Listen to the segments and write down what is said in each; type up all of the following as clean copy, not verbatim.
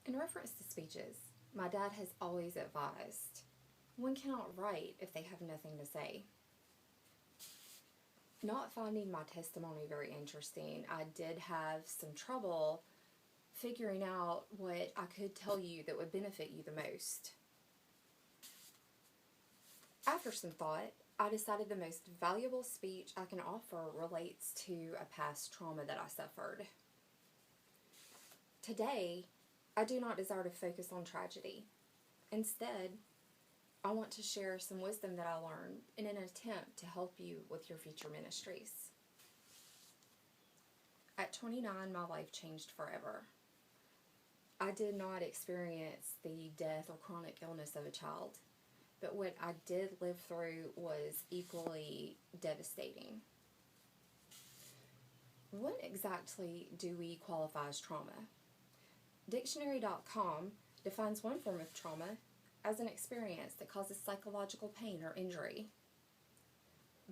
In reference to speeches, my dad has always advised one cannot write if they have nothing to say. Not finding my testimony very interesting, I did have some trouble figuring out what I could tell you that would benefit you the most. After some thought, I decided the most valuable speech I can offer relates to a past trauma that I suffered. Today, I do not desire to focus on tragedy. Instead, I want to share some wisdom that I learned in an attempt to help you with your future ministries. At 29, my life changed forever. I did not experience the death or chronic illness of a child, but what I did live through was equally devastating. What exactly do we qualify as trauma? Dictionary.com defines one form of trauma as an experience that causes psychological pain or injury.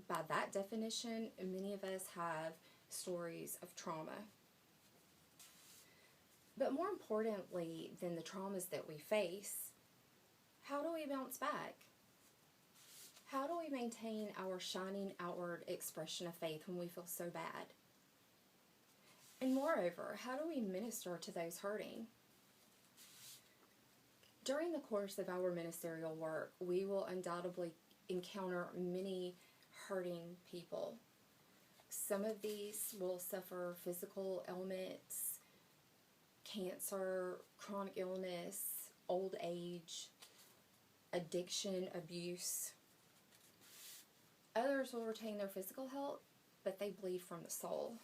By that definition, many of us have stories of trauma. But more importantly than the traumas that we face, how do we bounce back? How do we maintain our shining outward expression of faith when we feel so bad? And moreover, how do we minister to those hurting? During the course of our ministerial work, we will undoubtedly encounter many hurting people. Some of these will suffer physical ailments, cancer, chronic illness, old age, addiction, abuse. Others will retain their physical health, but they bleed from the soul.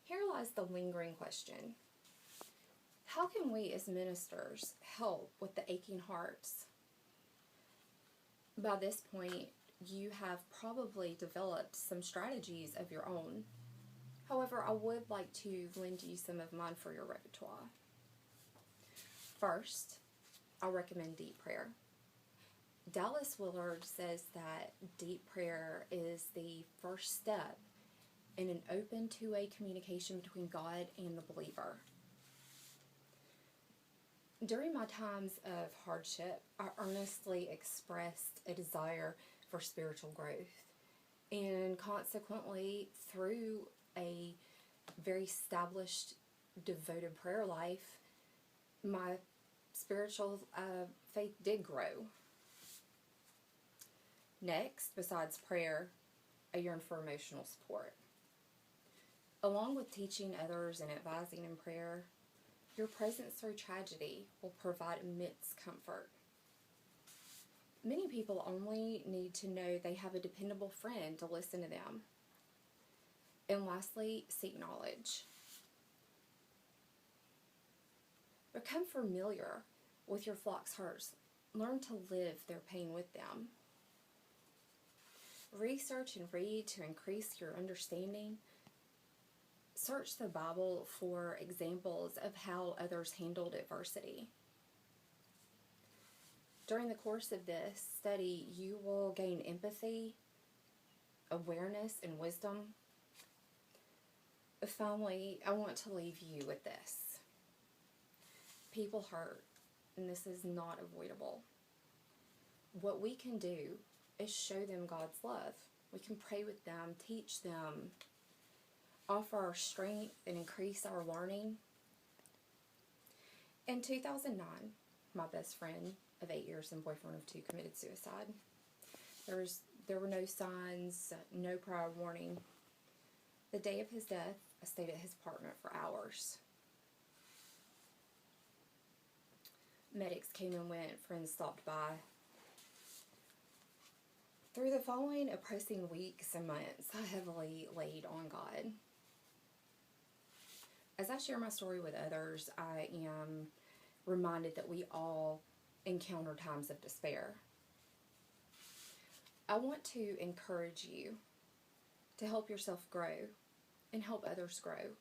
Here lies the lingering question. How can we as ministers help with the aching hearts? By this point, you have probably developed some strategies of your own. However, I would like to lend you some of mine for your repertoire. First, I'll recommend deep prayer. Dallas Willard says that deep prayer is the first step in an open two-way communication between God and the believer. During my times of hardship, I earnestly expressed a desire for spiritual growth, and consequently, through a very established, devoted prayer life, my spiritual faith did grow. Next, besides prayer, I yearn for emotional support. Along with teaching others and advising in prayer, your presence through tragedy will provide immense comfort. Many people only need to know they have a dependable friend to listen to them. And lastly, seek knowledge. Become familiar with your flock's hurts. Learn to live their pain with them. Research and read to increase your understanding. Search the Bible for examples of how others handled adversity. During the course of this study, you will gain empathy, awareness, and wisdom. Finally, I want to leave you with this. People hurt, and this is not avoidable. What we can do is show them God's love. We can pray with them, teach them, offer our strength, and increase our learning. In 2009, my best friend of 8 years and boyfriend of 2 committed suicide. There were no signs, no prior warning. The day of his death, I stayed at his apartment for hours. Medics came and went, friends stopped by. Through the following oppressing weeks and months, I heavily laid on God. As I share my story with others, I am reminded that we all encounter times of despair. I want to encourage you to help yourself grow and help others grow.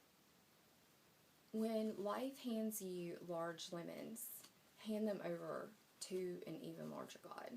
When life hands you large lemons, hand them over to an even larger God.